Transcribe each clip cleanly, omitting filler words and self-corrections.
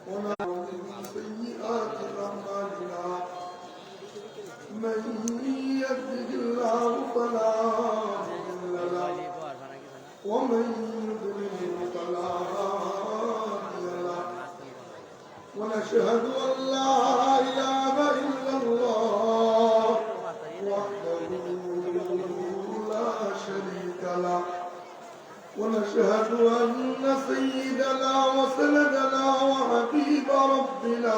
ونعوذ من سيئات أعمالنا من يهده الله فلا مضل له ومن يضلل فلا هادي له ونشهد أن لا إله إلا الله وحده لا شريك له ونشهد أن سيدنا وسندنا وحبيب ربنا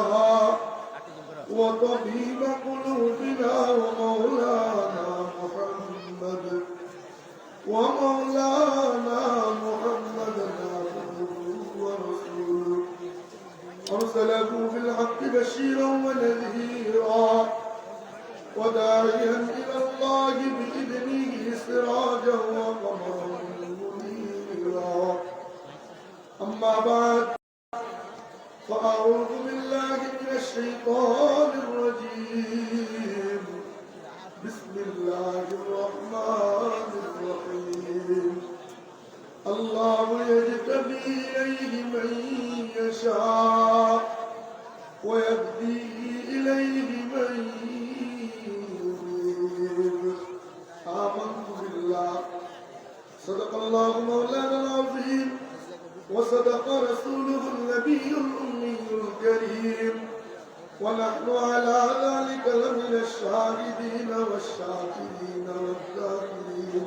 وطبيب قلوبنا ومولانا محمد عبده ورسوله أرسله بالحق بشيرا ونذيرا وداعيا إلى الله بإذنه سراجا وقمرا منيرا أما بعد فأعوذ بالله من الشيطان الرجيم بسم الله الرحمن الرحيم الله يجتبي إليه من يشاء ويهدي إليه من ينيب آمنت بالله صدق الله مولانا العظيم وصدق رسوله النبي الأمي الكريم ونحن على ذلك لمن الشاهدين والشاكرين والذاكرين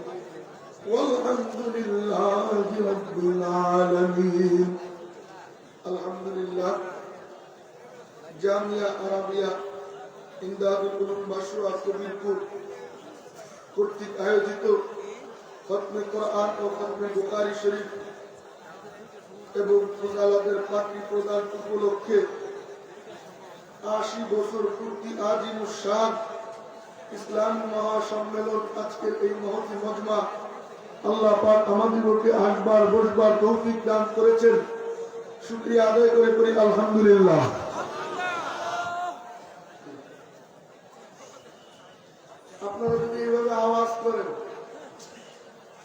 والحمد لله رب العالمين الحمد لله Jamia Arabia Imdadul Uloom মাশরুআ Kabirpur কর্তৃক আয়োজিত খতমে কোরআন ও খতমে বুখারী শরীফ এবং ফজিলাতের পাখি প্রদান উপলক্ষে 80 বছর পূর্তি আজিমুস শান ইসলাম মহাসম্মেলন আজকের এই মহতি মজমা আল্লাহ পাক আমাদেরকে আসবার বসবার তৌফিক দান করেছেন শুকরিয়া আদায় করে পড়ি আলহামদুলিল্লাহ। আপনারা যদি এইভাবে আওয়াজ করেন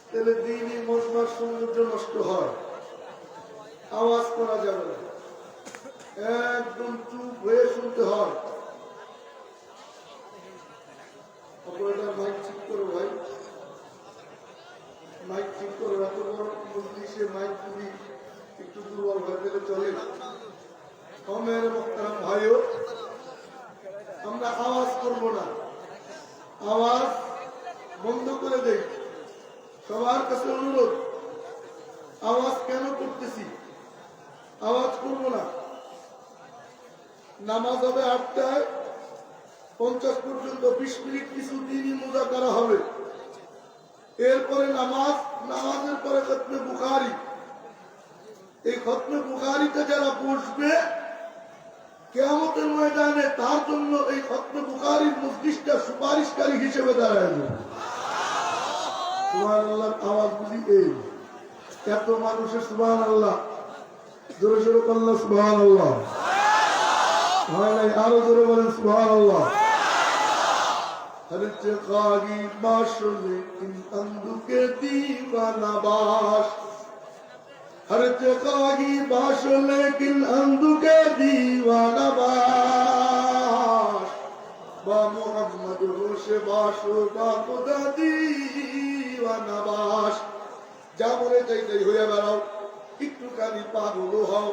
তাহলে দ্বীনি মজমার সৌন্দর্য নষ্ট হয়। আওয়াজ করা যাবে না, একদম চুপ হয়ে শুনতে হয়। অপারেটর মাইক ঠিক করো ভাই, মাইক ঠিক করো। এত বড় মজলিসে মাইক যদি একটু দুর্বল হয়ে গেলে চলে। কমের মোহতারাম ভাইও, আমরা আওয়াজ করব না, আওয়াজ বন্ধ করে দেই। সবার কাছে অনুরোধ, আওয়াজ কেন করতেছি? আওয়াজ করবো না। নামাজ হবে 8টায় 50 পর্যন্ত 20 মিনিট কিছু দিনই মুযাকারা হবে। এরপরে নামাজের পরে খতমে বুখারী। এই খতমে বুখারীতে যারা বসবে কিয়ামতের ময়দানে তার জন্য এই খতমে বুখারীর মজলিসটা সুপারিশকারী হিসেবে দাঁড়াবে। সুবহানাল্লাহর আওয়াজ বুঝি এই এত মানুষের সুবহানাল্লাহ, জোরে জোরে বললেন সুবহানাল্লাহ, হয় নাই? আরো জোরে বলেন সুবহানাল্লাহ। हर जगही बाश लेकिन अंधु के दीवाना बाश, हर जगही बाश लेकिन अंधु के दीवाना बाश, बा मोहम्मद होश बाशो बा खुदा दीवाना बाश। যা মনে চাইতে হয়ে বেড়াও, একটুখানি পাগল হও।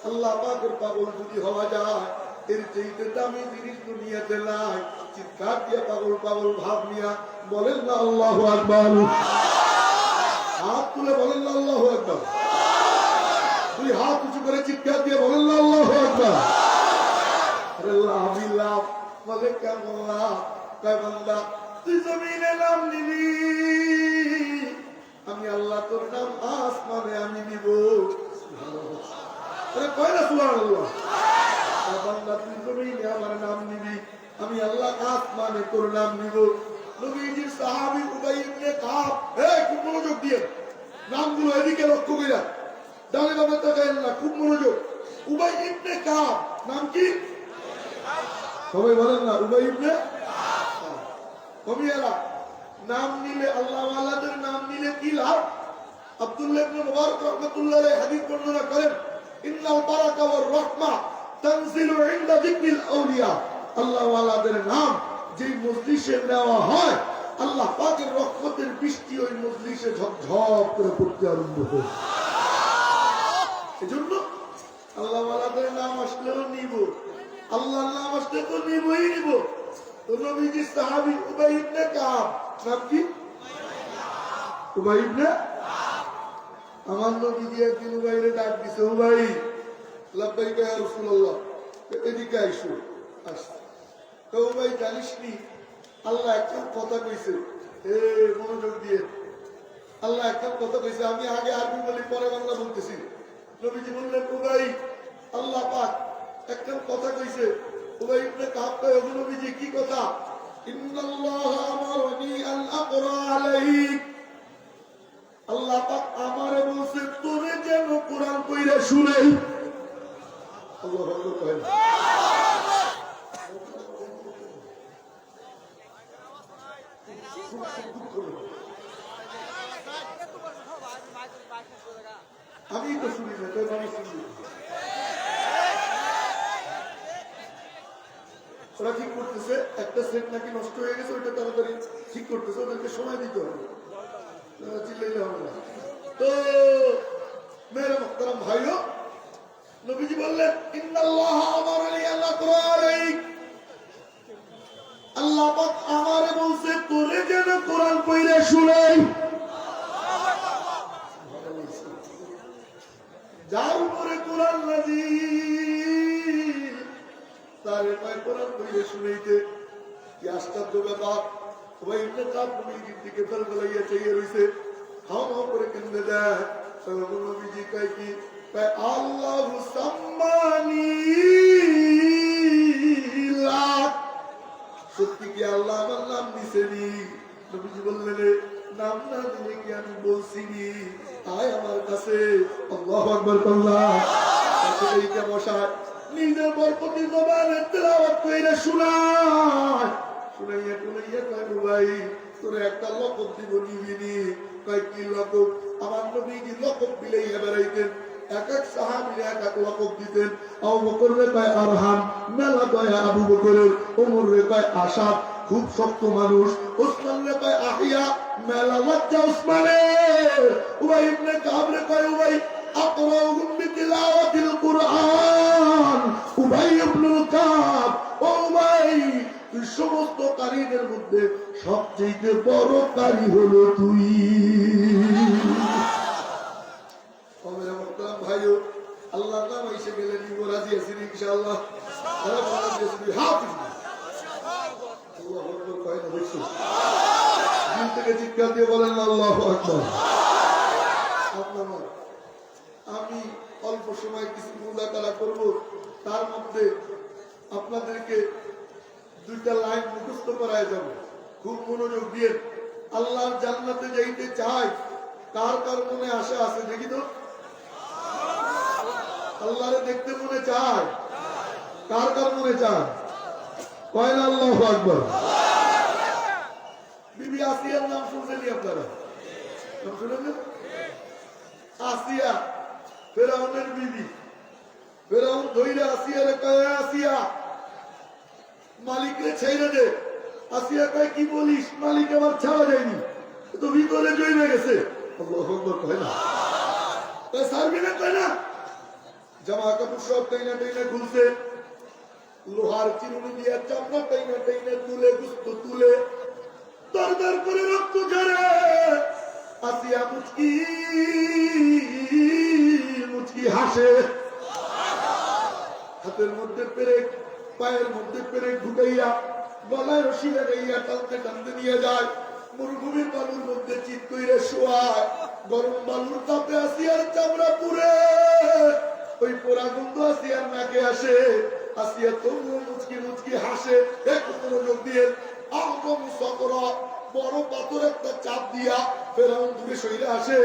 আল্লাহ পাকের পাগল যদি হওয়া যায়, এর চাইতে দামি জিনিস দুনিয়াতে নাই। চিৎকার দিয়ে পাগল পাগল ভাব নিয়া বলেন না আল্লাহু আকবার। হাত তুলে বলেন না আল্লাহু আকবার। দুই হাত উঁচু করে চিৎকার দিয়ে বলেন না আল্লাহু আকবার। আরে লাভ লাভ বলে কেমন লাভ? কয় বান্দা তুই জমিনে নাম নিবি, আমি আল্লাহ তোর নাম আসমানে আমি নিব। কয় না সুবহানাল্লাহ। বান্দা তুই জমিনে আমার নাম নিবি, আমি আল্লাহ আসমানে তোর নাম নিব। নবীজির সাহাবী উবাই ইবনে কাব, খুব মনোযোগ দিয়ে নামগুলো এদিকে লক্ষ্য কইরা, ডানে বামে তাকায়েন না, খুব মনোযোগ। উবাই ইবনে কাব নাম কি? সবাই বলেন না উবাই ইবনে কাব। কবিরা নাম নিলে, আল্লাহ ওয়ালাদের নাম নিলে কি লাভ? আব্দুল্লাহ ইবনে মুবারক রাহমাতুল্লাহ আলাইহি হাদিস বর্ণনা করেন, ইন্ন ইন্নাল বারাকা ওয়ার রাহমা তানজিলু ইনদা যিকরিল আউলিয়া। আল্লাহ ওয়ালাদের নাম যে মজলিসে নেওয়া হয়, আল্লাহ পাকের রহমতের বৃষ্টি ওই মজলিসে ঝপঝপ করে পড়তে আরম্ভ করে। এজন্য আল্লাহ ওয়ালাদের নাম আসলেও নিব, আল্লাহর নাম আসলে তো নিবই নিব। তো নবীজি সাহাবী উবাই ইবনে কাব, নাম কি? উবাই ইবনে। আমার নবীজি একদিন উবাইরে ডাক দিছে, উবাই লাব্বাইকা ইয়া রাসূলুল্লাহ, এদিকে আইসো। আসছে তো উবাই জানিস নি আল্লাহ একটা কথা কইছে, মনোযোগ দিয়ে। আল্লাহ একটা কথা কইছে, আমি আগে আরবি বলি পরে বাংলা বলতেছি। নবীজি বললেন, উবাই আল্লাহ পাক একটা কথা কইছে। উবাই ইবনে কাব কয়, ও নবীজি কি কথা? ইন্নাল্লাহ আমারনি আন আকরা আলাইক, আল্লাহ পাক আমারে বলছে তোরে যেন কোরআন কইরা শুনাই। আল্লাহু আকবার। আমি তো শুনি না, তাই মানুষ শুনি। ওরা ঠিক করতেছে, একটা সেট নাকি নষ্ট হয়ে গেছে, ওইটা তাড়াতাড়ি ঠিক করতেছে, ওদেরকে সময় দিতে হবে, চিল্লাইলে হবে না। তো মেরে মুহতারাম ভাইও, নবীজি বললেন ইন্নাল্লাহ আমারনি আন আকরা আলাইক, আল্লাহ পাক আমারে বলছে তোরে যেন কোরআন পড়ে শুনাই। যার উপরে কোরআন নাযিল তারে কয় কোরআন পড়ে শুনাইতে। কি আশ্চর্য ব্যাপার! উবাই ইবনে কাব নবীজির দিকে ফেলফেলাইয়া চাইয়ে রইছে, হাও হাও করে কেঁদে দেয়। নবীজি কয় কি? কয় আল্লাহু সাম্মানি লাক, সত্যি কি আল্লাহ আমার নাম দিছেনি? নবীজি বললেন, নাম না দিলে কি আমি বলছিনি, আয় আমার কাছে। আল্লাহু আকবার। আল্লাহ এইটা বসায় নিজের বরকতি জবানে তেলাওয়াত কইরা শোনায়। শুনাইয়া টুনাইয়া কয়, ভাই তোরে একটা লকব দিব, নিবিনি? কয় কি লকব? আমার নবীজি লকব বিলাইয়া বেড়াইতেন, এক এক সাহাবীরা এক এক লকব দিতেন। আবু বকর রে কয় আরহাম, মেলা দয়া আবু বকরের। ওমর রে কয় আসাদ, খুব শক্ত মানুষ। ওসমান রে কয় আহিয়া, মেলা লজ্জা ওসমানের। উবাই ইবনে কাব রে কয় উবাই আকরাউহুম বিতিলাওয়াতিল কুরআন। উবাই ইবনে কাব, ও উবাই তুই সমস্ত কারীদের মধ্যে সবচেয়ে বড় কারী হলো তুই। ভাইও আল্লাহর নাম এসে গেলে নিব, রাজি আছি ইনশাআল্লাহ। দিল থেকে চিৎকার দিয়ে বলেন আল্লাহু আকবার। আমি অল্প সময় কিছু মুজাকারা করব, তার মধ্যে আপনাদেরকে দুইটা লাইন মুখস্থ করায় যাব। খুব মনোযোগ দিয়ে। আল্লাহর জান্নাতে যাইতে চাই, কার কার মনে আশা আছে দেখি তো? আল্লাহরে দেখতে মনে চায়, কার কার মনে চায়? কয় না আল্লাহু আকবার। বিবি আসিয়ার নাম শুনছেন আপনারা? নাম শুনেন না? আসিয়া ফেরাউনের বিবি। ফেরাউন ধইরা আসিয়ারে কয়, আসিয়া মালিকরে ছেড়ে দে। আসিয়া কয়, কি বলিস? মালিক আমার ছাড়া যায়নি, তো ভিতরে জইমে গেছে। আল্লাহু আকবার কয় না? কয় সারবি না? কয় না। জামা কাপড় সব টাইনা টাইনা খুলছে, লোহার চিরুনি দিয়ে চামড়া টাইনা টাইনা তুলে, গুস্ত তুলে, দরদর করে রক্ত ঝরে। আসিয়া মুচকি মুচকি হাসে, হাতের মধ্যে পেরেক, পায়ের মধ্যে পেরেক ঢুকাইয়া, গলায় রশি লাগাইয়া টানতে টানতে নিয়ে যায়। মরুভূমির বালুর মধ্যে চিৎ কইরে শোয়ায়। গরম বালুর তাপে আসিয়ার চামড়া পুড়ে, ওই পোড়া গন্ধ আসিয়ার নাকে আসে। আসিয়া তবুও মুচকি মুচকি হাসে। একটু মনোযোগ দিয়ে, আহম সকরা বড় পাথর একটা চাপ দিয়া ফেরাউন দূরে সইরে আসে।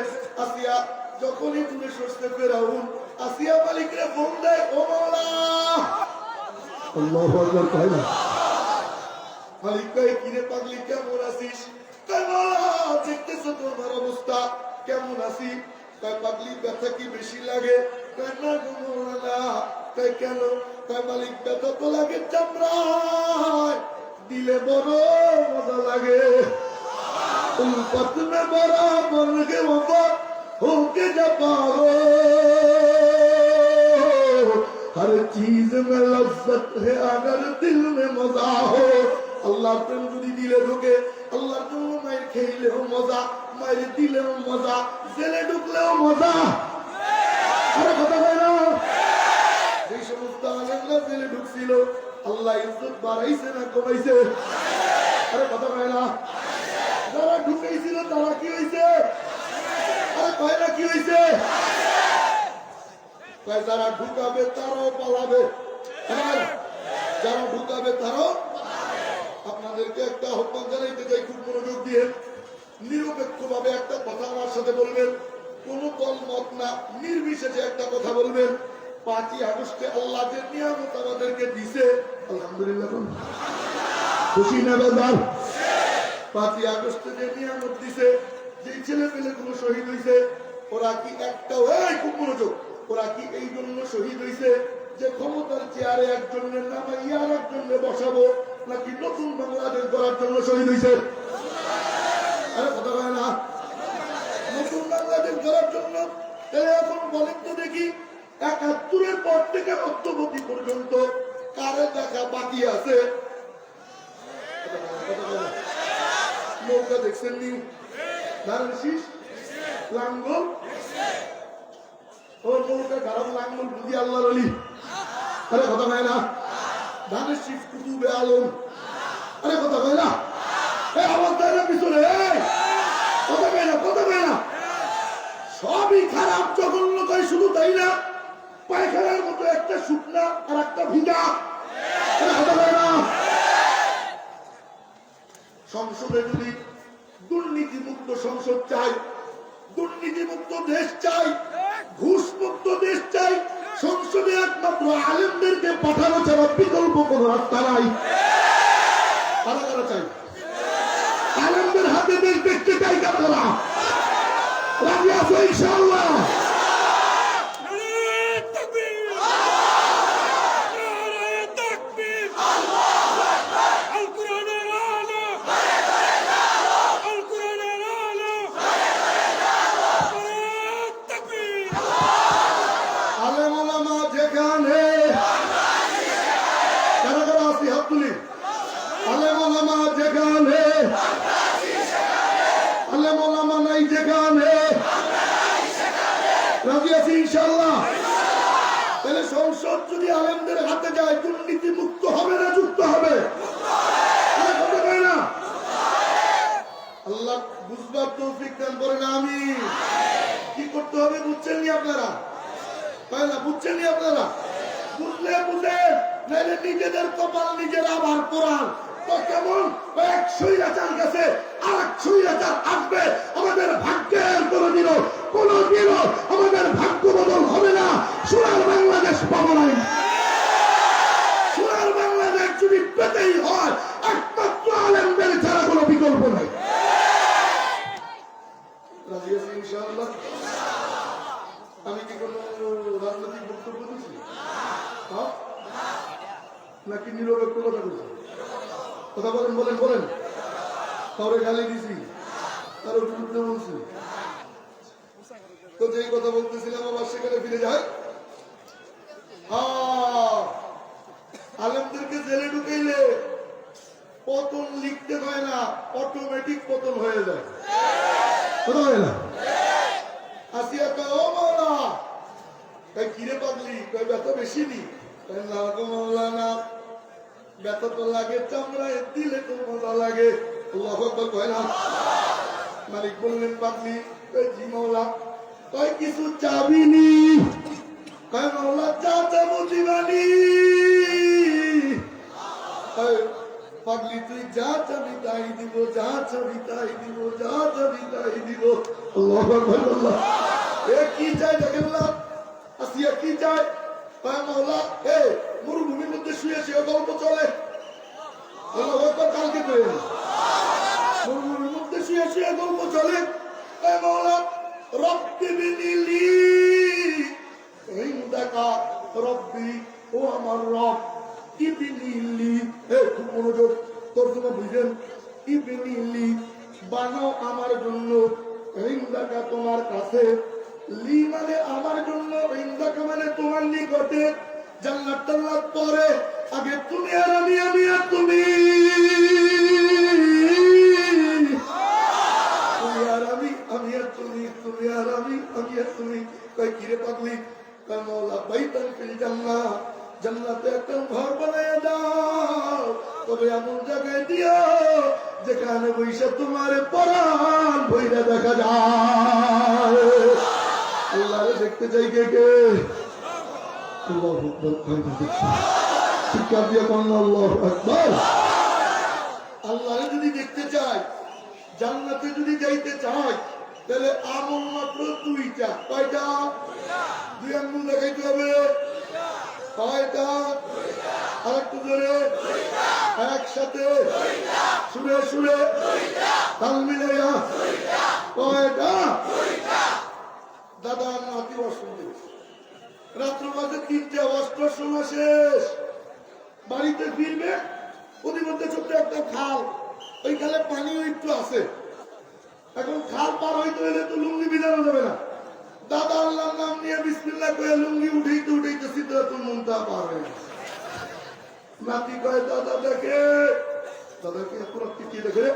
আসিয়া যখনই দূরে সরতে ফেরাউন আসিয়া মালিকরে ফোন দেয়, ও মাওলা। আল্লাহু আকবার কয় না? মালিক কয়, কিরে পাগলি কেমন আছিস? কয় মাওলা দেখতেছো তো আমার অবস্থা, কেমন আছি? কয় পাগলি ব্যথা কি বেশি লাগে? না গো মৌলানা। কয় কেন? কয় মালিক ব্যথা তো লাগে চামড়ায়, দিলে বড় মজা লাগে। उल्फत में बराबर के वफा होके जब पाओ, हर चीज में लज्जत है अगर दिल में मजा हो। अल्लाह प्रेम যদি দিলে ঢোকে, আল্লাহর জন্য মায়ের খেইলেও মজা, মায়ের দিলেও মজা, জেলে ঢুকলেও মজা। আরে কথা হয় না? এই সমস্ত আলেমরা জেলে ঢুকছিল, আল্লাহ ইজ্জত বাড়াইছে না কমাইছে? আরে কথা হয় না? যারা ঢুকেছিল তারা কি হয়েছে? আরে কয় না কি হয়েছে? যারা ঢুকাবে তারাও পালাবে, যারা ঢুকাবে তারাও। আপনাদেরকে একটা আহ্বান জানাইতে চাই, খুব মনোযোগ দিয়ে নিরপেক্ষ ভাবে একটা কথা আমার সাথে বলবেন, কোন দল মত না, নির্বিশেষে একটা কথা বলবেন। 5ই আগস্টে আল্লাহ যে নিয়ামত আমাদেরকে দিছে, আলহামদুলিল্লাহ খুশি না বেজার? 5ই আগস্টে যে নিয়ামত দিছে, যে ছেলে পেলে গুলো শহীদ হয়েছে, ওরা কি একটা, খুব মনোযোগ, ওরা কি এই জন্য শহীদ হয়েছে যে ক্ষমতার চেয়ারে একজনের নামাইয়া আর একজনের বসাবো, নাকি নতুন বাংলাদেশ গড়ার জন্য শহীদ হয়েছে? আরে কথা হয় না? নতুন বাংলাদেশ গড়ার জন্য। এখন বলেন তো দেখি, 71-এর পর থেকে অদ্যবধি পর্যন্ত কারে দেখা বাকি আছে? নৌকা দেখছেন নি? ধানের শীষ, লাঙ্গল, ও নৌকা খারাপ, লাঙ্গল বুঝি আল্লাহর ওলি। আরে কথা হয় না? ধানের শীষ কুতুবে আলম। আরে কথা হয় না? এই আওয়াজ দেয় না পিছনে? কথা হয় না? কথা হয় না? সবই খারাপ, জঘন্য, তাই শুধু তাই না, পায়খানার মতো একটা শুকনা আর একটা ভিজা। কথা হয় না? সংসদে যদি দুর্নীতিমুক্ত সংসদ চাই, দুর্নীতিমুক্ত দেশ চাই, ঘুষমুক্ত দেশ চাই, সংসদে একমাত্র আলেমদেরকে পাঠানো ছাড়া বিকল্প কোন রাস্তা নাই। কারা কারা চাই? আলেমদের হাতে দেশ দেখতে চাই কারা? রাজি আছো ইনশাআল্লাহ? তাহলে সংসদ যদি আলেমদের হাতে যায়, দুর্নীতি মুক্ত হবে না যুক্ত হবে? না? আল্লাহ বুঝবার তৌফিক দান করেন, আমিন। কি করতে হবে বুঝছেন নি আপনারা? তাই না? বুঝছেন নি আপনারা? বুঝলে বুঝেন, নাইলে নিজেদের কপাল নিজেরা আবার কোরআন। তো কেমন 100 গেছে, আর 100 আসবে। আমাদের ভাগ্যের কোনদিনও আমাদের ভাগ্য বদল হবে না। সোনার বাংলাদেশ পাবো নাই। সোনার বাংলাদেশ যদি পেতেই হয়, একমাত্র আলেমদের ছাড়া কোনো বিকল্প নাই। রাজি আছি ইনশাআল্লাহ? আমি কি কোন রাজনৈতিক বক্তব্য দিচ্ছি নাকি নিরপেক্ষ কথা বলছি? কথা বলেন, বলেন, বলেন। কাউরে গালি দিছি, কারোর বিরুদ্ধে বলছি? তো যেই কথা বলতেছিলাম আবার সেখানে ফিরে যায়। আলেমদেরকে জেলে ঢুকাইলে পতন লিখতে হয় না, অটোমেটিক পতন হয়ে যায়। কথা হয় না? আসিয়া কয়, ও মাওলা, তাই কিরে পাগলি, কয় ব্যথা বেশি নি? না গো মাওলানা, ব্যথা তো লাগে চামড়ায়, দিলে তো মজা লাগে। আল্লাহু আকবার কয় না? মালিক বললেন, পাগলি, কয় জি মাওলা। কয় কিছু চাবিনি? কয় মাওলা, চা চাবো দিবানি। পাগলি, তুই যা চাবি তাই দিব, যা চাবি তাই দিব, যা চাবি তাই দিব। আল্লাহু আকবার। আল্লাহ কি চাই দেখেন না? আসিয়া কি চাই? কয় মাওলা, মরুভূমির মধ্যে শুয়ে শুয়ে গল্প চলে। আল্লাহু আকবার। কালকে তো মরুভূমির মধ্যে শুয়ে শুয়ে গল্প চলে। কয় মাওলা, রব্বি বিনিলি ইনদাকা রব্বি, ও আমার রব, ইবনিলি, খুব মনোযোগ, তর্জমা বুঝেন, ইবনিলি বানাও আমার জন্য, ইনদাকা তোমার কাছে, লি মানে আমার জন্য, ইনদাকা মানে তোমার নিকটে, জান্নাত টান্নাত পরে, আগে তুমি আর আমি, আমি আর তুমি, তুমি আর আমি, আমি আর তুমি, তুমি আর আমি, আমি আর তুমি। কই কিরে পাগলি, কই মওলা বাইতান ফিল জান্নাহ, জান্নাতে একটা ঘর বানায় দাও, তবে এমন জায়গায় দিও যেখানে বৈশা তোমার পরাণ বইরা দেখা যায়। আল্লাহরে দেখতে চাই কে কে? আল্লাহু আকবার। শিক্ষা দিয়ে কোন আল্লাহু আকবার। আল্লাহরে যদি দেখতে চাই, জান্নাতে যদি যাইতে চাই, তাহলে আমল মাত্র দুইটা। কয়টা? দুই আঙ্গুল দেখাইতে হবে। কয়টা? আরেকটু জোরে, একসাথে, সুরে সুরে, তাল মিলাইয়া। কয়টা? দাদা নাতি অসুবিধা, রাত্র বাজে 3টা, অষ্টর সময় শেষ, বাড়িতে ফিরবে, ওদের মধ্যে ছোট্ট একটা খাল, ওই খালে পানিও একটু আছে। এখন খাল পার হইতে হলে তো লুঙ্গি বিধানো যাবে না। দাদা আল্লাহর নাম নিয়ে বিসমিল্লাহ কয়ে লুঙ্গি উঠাইতে উঠাইতে সিদরাতুল মুনতাহা পার হয়ে গেছে। নাতি কয় দাদা দেখে, দাদাকে পুরো কি দেখে?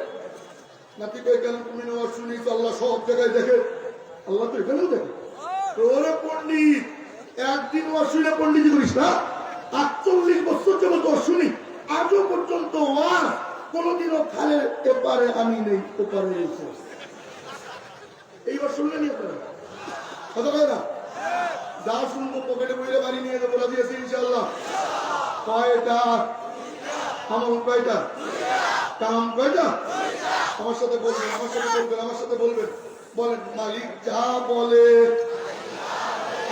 নাতি কয় কেন তুমি না শুনি? আল্লাহ সব জায়গায় দেখে। আল্লাহ তো এখানেও দেখে। ওরে পণ্ডিত, একদিন অশুনে পণ্ডিত করিস না। 48 বছর যাবত অশুনি, আজও পর্যন্ত ওয়াজ কোনদিনও খালের এপারে আমি নেই, ওপারে এসে। এইবার শুনলেন কথা কয় না? যা শুনবো পকেটে বইলে বাড়ি নিয়ে যাবো, রাজি আছি ইনশাআল্লাহ। কয়টা আমল? কয়টা কাম? কয়টা? আমার সাথে বলবেন, আমার সাথে বলবেন, আমার সাথে বলবেন। বলেন, মালিক যা বলে,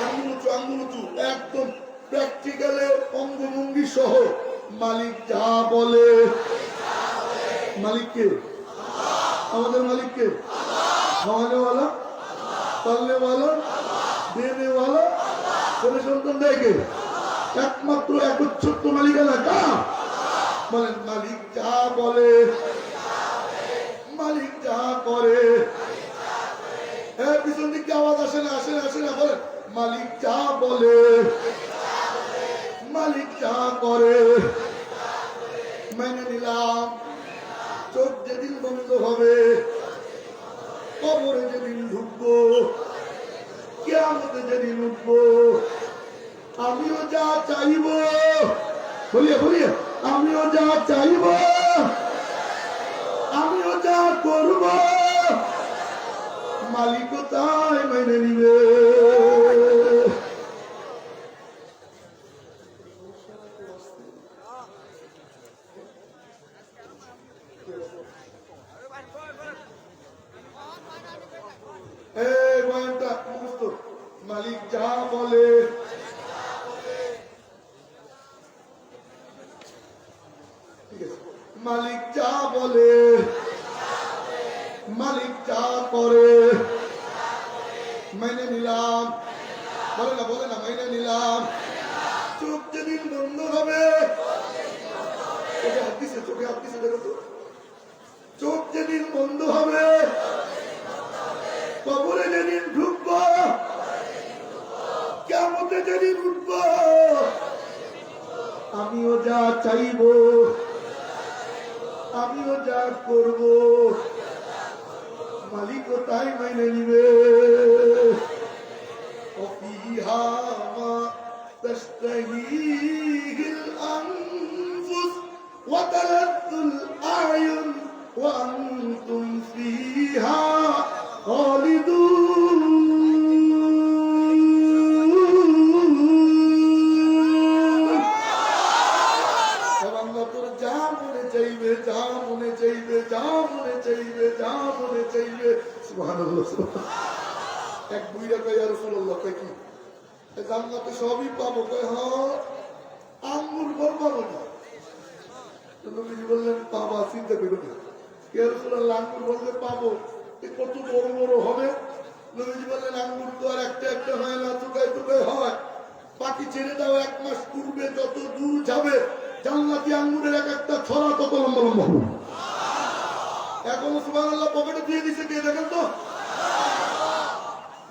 আঙ্গুল উঁচু, আঙ্গুল উঁচু, একদম প্র্যাকটিক্যালে অঙ্গভঙ্গি সহ, মালিক যা বলে। মালিককে, আমাদের মালিককে, খাওয়ানেওয়ালা, পালনেওয়ালা, দেনেওয়ালা, ছেলে সন্তান দেয় কে? একমাত্র একচ্ছত্র মালিকানা কার? বলেন, মালিক যা বলে, মালিক যা করে। পিছন দিকে আওয়াজ আসে না, আসে না, আসে না। বলেন, মালিক যা বলে, মালিক যা করে, মেনে নিলাম। চোখ যেদিন বন্ধ হবে, কবরে যেদিন ঢুকবো, কিয়ামতে যেদিন উঠবো, আমিও যা চাইব, বলিয়ে বলিয়ে, আমিও যা চাইব, আমিও যা করব, মালিকও তাই মেনে নিবে। মালিক যা বলে, মালিক যা বলে, মালিক যা করে, মেনে নিলাম। বলে না, বলে না, মেনে নিলাম। চোখ যেদিন বন্ধ হবে, চোখে হাত দিছে, চোখে হাত দিছে, দেখো তো। চোখ যেদিন বন্ধ হবে, কবরে যেদিন ঢুকবো, কিয়ামতে যেদিন উঠবো, আমিও যা চাইব, আমিও যা করব, মালিকও তাই মেনে নিবে। وفيها ما تشتهيه الأنفس وتلذ الأعين وأنتم فيها خالدون। যা মনে চাইবে, যা মনে চাইবে, যা মনে চাইবে, যা মনে চাইবে। সুবহানাল্লাহ। এক বুইরা কয়, ইয়া রাসূলুল্লাহ, কয় কি জান্নাতে সবই পাবো? কয় হ্যাঁ, আঙ্গুর ফল পাবো না। নবীজি বললেন, পাবা, চিন্তা করো না। ইয়া রাসূলুল্লাহ, আঙ্গুর বললে পাবো, কত বড় বড় হবে? নবীজি বললেন, আঙ্গুর তো আর একটা একটা হয় না, টুকায় টুকায় হয়। পাখি ছেড়ে দাও 1 মাস পূর্বে যত দূর যাবে জান্নাতি আঙ্গুরের এক একটা ছড়া তত লম্বা লম্বা হবে। এখন সুবহানাল্লাহ পকেটে দিয়ে দিছে কে দেখেন তো,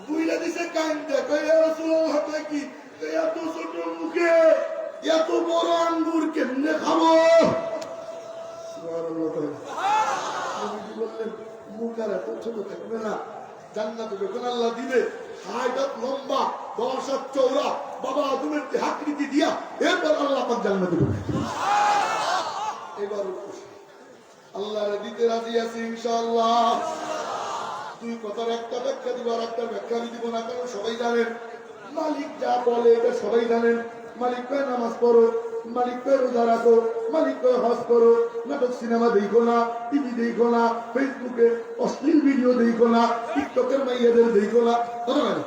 বুইলা দিছে কাইন্দা কই ইয়া রাসূলুল্লাহ কই কি এত ছোট মুখে এত বড় আঙ্গুর কেমনে খাবো? সুবহানাল্লাহ নবীজি বললেন মুখ আর এত ছোট থাকবে না, জান্নাতে যখন আল্লাহ দিবে হাইদাত লম্বা 10 হাত চওড়া বাবা আদমের আকৃতি দিয়া এরপর আল্লাহ পাক জান্নাতে ঢুকবে। এবার আল্লাহর দিতে রাজি আছি ইনশাআল্লাহ। দুই কথার একটা ব্যাখ্যা দিব আর একটা ব্যাখ্যা আমি দিব না, কারণ সবাই জানেন মালিক যা বলে এটা সবাই জানেন। মালিক কয় নামাজ পড়ো, মালিক কয় রোজা রাখো, মালিক কয় হজ করো, নাটক সিনেমা দেখো না, টিভি দেখো না, ফেসবুকে অশ্লীল ভিডিও দেখো না, টিকটকের মাইয়াদের দেখো না, কথা বলে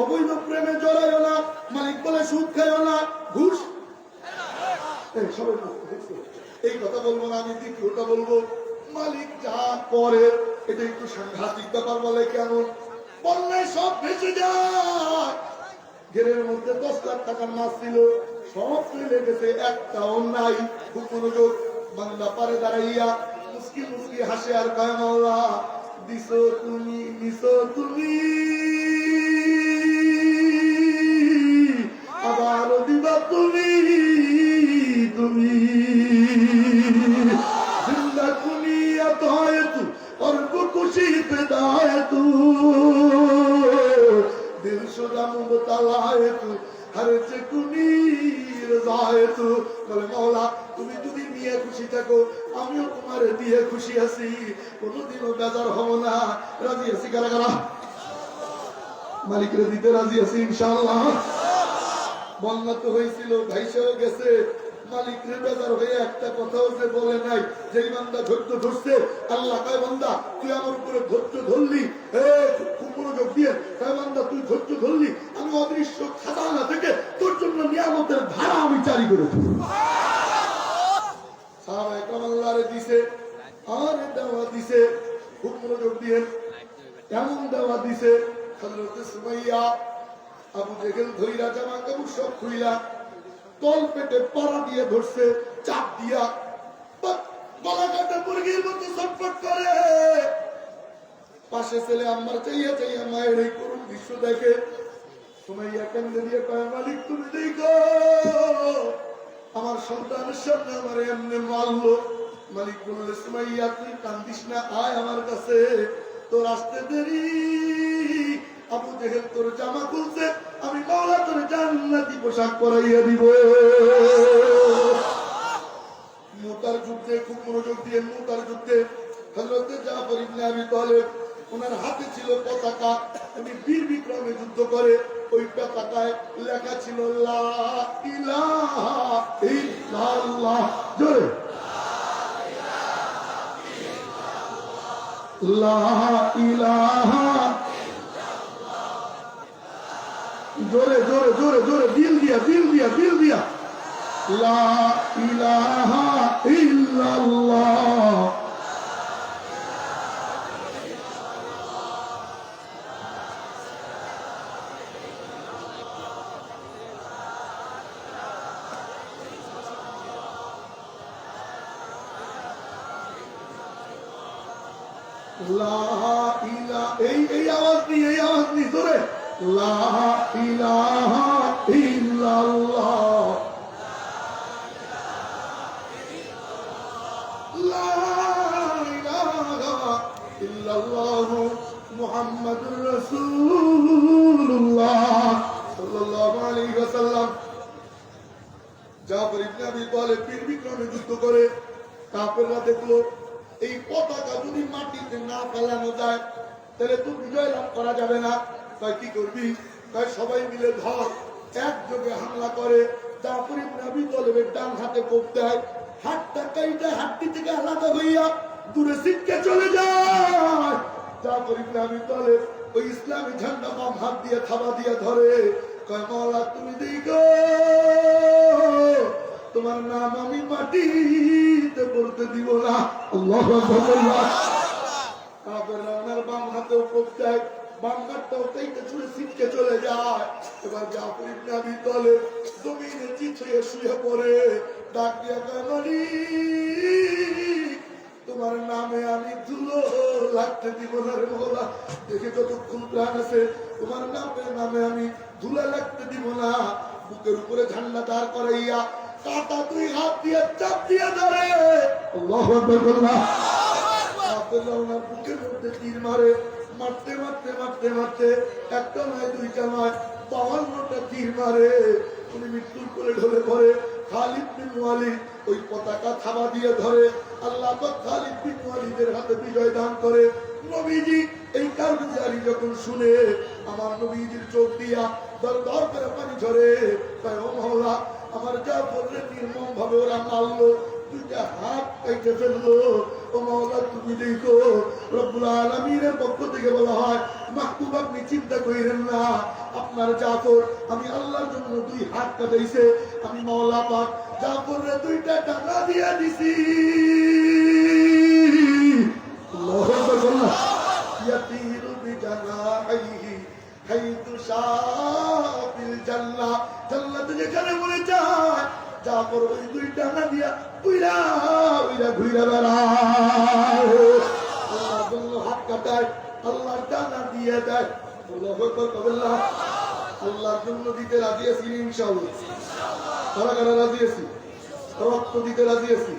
অবৈধ প্রেমে জড়াইও না, মালিক বলে সুদ খাইও না, ঘুষ সবাই এই কথা বলবো না। আমি দ্বিতীয়টা বলবো, মালিক যা করে এটা একটু সাংঘাতিক ব্যাপার। বলে কেমন? বললে সব ভেসে যায়। ঘেরের মধ্যে 10 লাখ টাকার মাছ ছিল, সব চলে গেছে, একটাও নাই। খুব মনোযোগ, বান্দা পারে দাঁড়াইয়া মুস্কি মুস্কি হাসে আর কয় মাওলা দিছো তুমি, নিছো তুমি, আবার দিবা তুমি, তুমি জিন্দা কুনিয়াত হয় তু और वो खुशी पैदा है तू दिल शुदा मुबतला है तू हर चकुनी रजा है तू। বলে মাওলা তুমি যদি নিয়ে খুশি থাকো আমিও তোমার দিয়ে খুশি আছি, কোনোদিনও বেজার হব না। রাজি আছি কারা কারা? মালিকের দিতে রাজি আছি ইনশাআল্লাহ। বন্যা তো হয়েছিল, ভাইসাও গেছে, মালিকের বেজার হয়ে একটা কথাও যে বলে নাই। যেই বান্দা ধৈর্য ধরছে আল্লাহ কয় বান্দা তুই আমার উপরে ধৈর্য ধরলি, খুব মনোযোগ দিয়ে কয় বান্দা তুই ধৈর্য ধরলি, আমি অদৃশ্য খাজানা থেকে তোর জন্য নিয়ামতের ধারা আমি জারি করে দেব। সাহাবা একরাম আল্লাহরে দিছে আর দাওয়া দিছে, খুব মনোযোগ দিয়ে এমন দাওয়া দিছে হযরত সুমাইয়া আবু জেহেল ধইরা জামা কাপড় সব খুইলা তল পেটে পাড়া দিয়ে ধরছে, চাপ দিয়া গলা কাটা মুরগির মতো ছটফট করে। পাশে ছেলে আমার চাইয়া চাইয়া মায়ের এই করুণ দৃশ্য দেখে সুমাইয়া কান্দে দিয়ে কয় মালিক তুমি দেখো আমার সন্তানের সামনে আমার এমনি মারলো। মালিক বললে সুমাইয়া তুই কান্দিস না, আয় আমার কাছে, তোর আসতে দেরি। আবু জেহেল তোর জামা খুলছে, আমি মাওলা তোর জান্নাতি পোশাক পরাইয়া দিব। মুতার যুদ্ধে, খুব মনোযোগ দিয়ে মুতার যুদ্ধে হযরত জাফর ইবনে আবি তালেব ওনার হাতে ছিল পতাকা, উনি বীর বিক্রমে যুদ্ধ করে। ওই পতাকায় লেখা ছিল লা ইলাহা ইল্লাল্লাহ, জোরে লা ইলাহা, জোরে জোরে জোরে জোরে, দিল দিয়া দিল দিয়া দিল দিয়া, লা ইলাহা ইল্লাল্লাহ। এই আওয়াজ নি জোরে, লা ইলাহা ইল্লাল্লাহ, লা ইলাহা ইল্লাল্লাহ মুহাম্মাদুর রাসূলুল্লাহ সাল্লাল্লাহু আলাইহি ওয়াসাল্লাম। জাফর ইবনে আবি তালেব বীর বিক্রমে যুদ্ধ করে, কাফেররা দেখলো এই পতাকা যদি মাটিতে না ফেলানো যায় তাহলে তো বিজয় লাভ করা যাবে না। তাই কি করবি? তাই সবাই মিলে ধর, একযোগে হামলা করে। জাফর ইবনে আবি তালেবের ডান হাতে কোপ দেয়, হাতটা কাইটা হাতটি থেকে আলাদা হইয়া দূরে ছিটকে চলে যায়। জাফর ইবনে আবি তালেব ওই ইসলামী ঝান্ডা বাম হাত দিয়ে থাবা দিয়ে ধরে, কয় মাওলা তুমি দেখো তোমার নাম আমি মাটিতে পড়তে দিব না। আল্লাহু আকবার। কাফেররা ওনার বাম হাতেও কোপ দেয়, বাঙ্গারটাও তাইতে চলে ছিটকে চলে যায়। এবার জাফর ইবনে আবি তালেব জমিনে চিত হয়ে শুয়ে পড়ে, ডাক দিয়া কয় মালিক তোমার নামে আমি ধুলো লাগতে দিব না রে মওলা। দেখে যতক্ষণ প্রাণ আছে তোমার নামে আমি ধুলা লাগতে দিব না। বুকের উপরে ঝান্ডা দাঁড় করাইয়া কাটা তুই হাত দিয়ে চাপ দিয়ে ধরে আল্লাহু আকবার বললাম। ওনার বুকের মধ্যে তীর মারে, মারতে মারতে মারতে মারতে একটা নয় দুইটা নয় 52টা তীর মারে। উনি মৃত্যুর কোলে ঢলে পড়ে। খালিদ বিন ওয়ালিদ ওই পতাকা থাবা দিয়ে ধরে। আল্লাহ পাক খালিদ বিন ওয়ালিদের হাতে বিজয় দান করে। নবীজি এই কারজারি যখন শুনে আমার নবীজির চোখ দিয়া দর দর করে পানি ঝরে। তাই ও মাওলা আমার জাফরের নির্মম ভাবে ওরা মারলো, দুইটা হাত কেটে ফেললো। ও মাওলা তুমি দেখো, রব্বুল আলামিনের পক্ষ থেকে বলা হয় মাহবুব আপনি চিন্তা করেন না, আপনার জাফর আমি আল্লাহর জন্য 2 হাত কাটাইছে, আমি মাওলা পাক জাফরের 2টা টাকা দিয়ে দিছি। আল্লাহু আকবার বলনা ইয়াতিরু বিজানাহি হাইতু শাফিল জান্নাহ, জান্নাতে যেখানে মনে যায় জাফর ওই 2টা না দিয়া উইরা উইরা ঘুরে বেড়ায়। আল্লাহর জন্য হাত কাটায়, আল্লাহর ডানা দিয়ে দেয়। আল্লাহু আকবার কবিল্লাহ। আল্লাহর জন্য দিতে রাজি আছি ইনশাআল্লাহ। কারা কারা রাজি আছি? রক্ত দিতে রাজি আছি,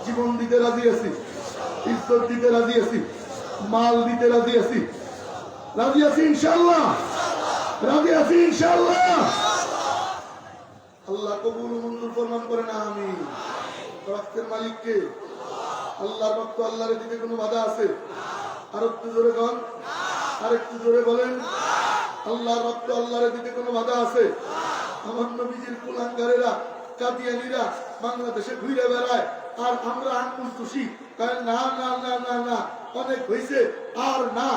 জীবন দিতে রাজি আছি, ইজ্জত দিতে রাজি আছি, মাল দিতে রাজি আছি। রাজি আছি ইনশাআল্লাহ, রাজি আছি ইনশাআল্লাহ। আল্লাহ কবুল মঞ্জুর ফরমান করেন আমিন। রক্তের মালিক কে? আল্লাহর রক্ত আল্লাহর দিতে কোনো বাধা আছে? আর একটু জোরে গান, আর একটু জোরে বলেন আল্লাহর রক্ত আল্লাহর দিতে কোনো বাধা আছে? আমার নবীজির কুলাঙ্গারেরা কাদিয়ানীরা বাংলাদেশে ঘুরে বেড়ায় আর আমরা আঙ্গুল খুশি কারণ না না না না না অনেক হয়েছে, আর না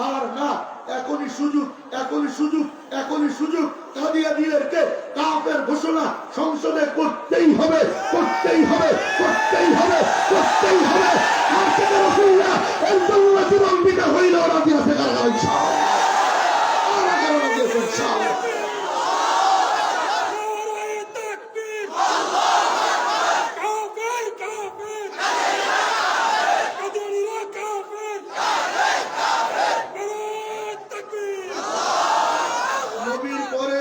আর না, এখনই সুযোগ, এখনই সুযোগ, এখনই সুযোগ। কাদিয়ানীদেরকে কাফের ঘোষণা সংসদে করতেই হবে, করতেই হবে, করতেই হবে, করতেই হবে। আশিকে রাসূলুল্লাহ এই দুনিয়া জীবন দিতে হইল রাজি আছে কারণ ইনশাআল্লাহ, আর কারণ রাজি আছে ইনশাআল্লাহ। নবীর পরে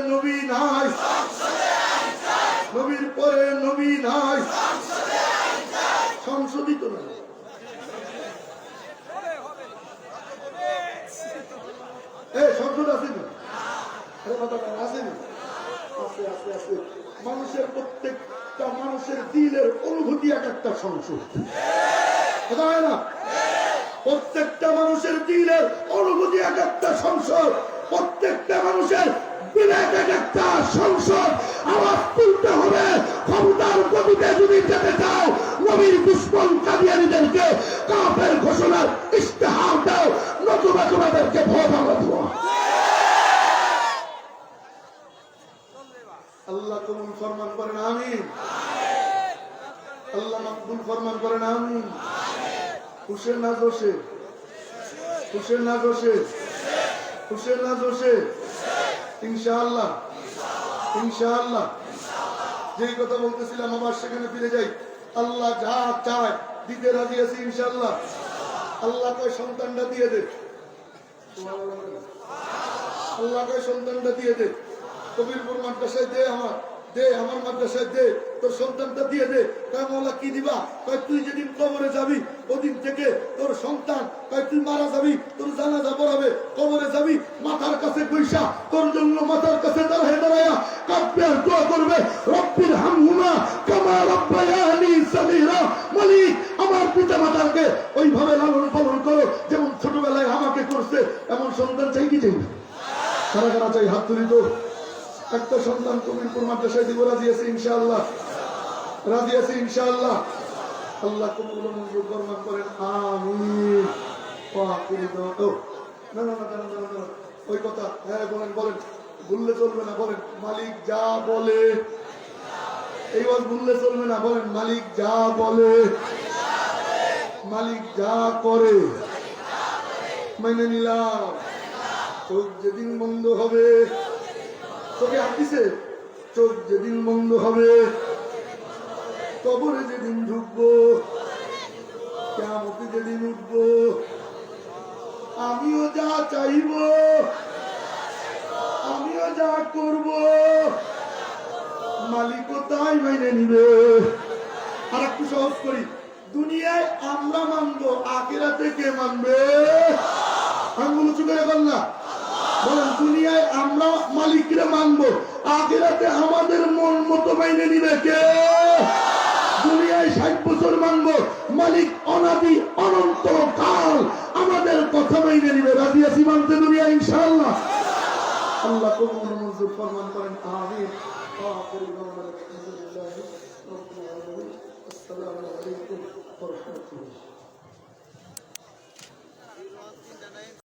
নবী নাই, নবীর পরে নবী নাই, সংশোধিত না। সংসদ আছে না? আছে না? আছে আছে আছে। মানুষের প্রত্যেকটা মানুষের দিলের অনুভূতি এক একটা সংসদ, না? প্রত্যেকটা মানুষের দিলের অনুভূতি এক একটা সংসদ, প্রত্যেকটা মানুষের বিবেক এক একটা সংসদ। আওয়াজ তুলতে হবে, ক্ষমতার গতিতে যদি যেতে চাও নবীর দুশমন কাদিয়ানীদেরকে কাফের ঘোষণার ইশতেহার দাও, নতুবা তোমাদেরকে ভোট আমরা দেব। আল্লাহ কবুল ফরমান করেন আমিন, আল্লাহ মকবুল ফরমান করেন আমিন। খুশে না জোশে, খুশে না জোশে, খুশে না জোশে, ইনশাআল্লাহ ইনশাআল্লাহ। যেই কথা বলতেছিলাম আবার সেখানে ফিরে যাই। আল্লাহ যা চায় দিতে রাজি আছি ইনশাআল্লাহ। আল্লাহ কয় সন্তানটা দিয়ে দে, আল্লাহ কয় সন্তানটা দিয়ে দে। কবিরপুর মাদ্রাসায় দে, আমার দে, আমার মাদ্রাসায় দে, তোর সন্তানটা দিয়ে দে। কয় মাওলা কি দিবা? কয় তুই যেদিন কবরে যাবি ওদিন থেকে তোর সন্তান, কয় তুই মারা যাবি তোর জানাজা পড়াবে, কবরে যাবি মাথার কাছে বৈশা তোর জন্য মাথার কাছে দাঁড়ায়া কাঁদবে আর দোয়া করবে, রব্বির হামহুমা কামা রাব্বায়ানি সগীরা। মালিক আমার পিতা মাতাকে ওইভাবে লালন পালন করো যেমন ছোটবেলায় আমাকে করছে, এমন সন্তান চাই কি চাই? কারা কারা চাই? হাত তুলি তো। একটা সন্তান কবিরপুর মাদ্রাসায় দিব, রাজি আছি ইনশাআল্লাহ, রাজি আছি ইনশাআল্লাহ। আল্লাহ কবুল মঞ্জুর ফরমান করেন আমিন। না না না না, ওই কথা হ্যাঁ বলেন বলেন, ভুললে চলবে না, বলেন মালিক যা বলে। এই ওয়াজ ভুললে চলবে না, বলেন মালিক যা বলে। মালিক যা করে মেনে নিলাম। চোখ যেদিন বন্ধ হবে, চোখে হাঁটিছে, চোখ যেদিন বন্ধ হবে, কবরে যেদিন ঢুকবো, কিয়ামতে যেদিন উঠবো, আমিও যা চাইব, আমিও যা করব, মালিকও তাই মেনে নিবে। আর একটু সহজ করি, দুনিয়ায় আমরা মানবো, আখিরাতে কে মানবে? আঙ্গুল উঁচু করে বল না, বলেন দুনিয়ায় আমরা মালিকরে মানবো, আখিরাতে আমাদের মন মতো মেনে নিবে কে? দুনিয়ায় 60 বছর মানবো, মালিক অনাদি অনন্ত কাল আমাদের কথা মেনে নিবে। রাজি আছি মানতে দুনিয়া ইনশাআল্লাহ। আল্লাহ কবুল মঞ্জুর ফরমান করেন, আমিন। আসসালামু আলাইকুম ওয়া রাহমাতুল্লাহ।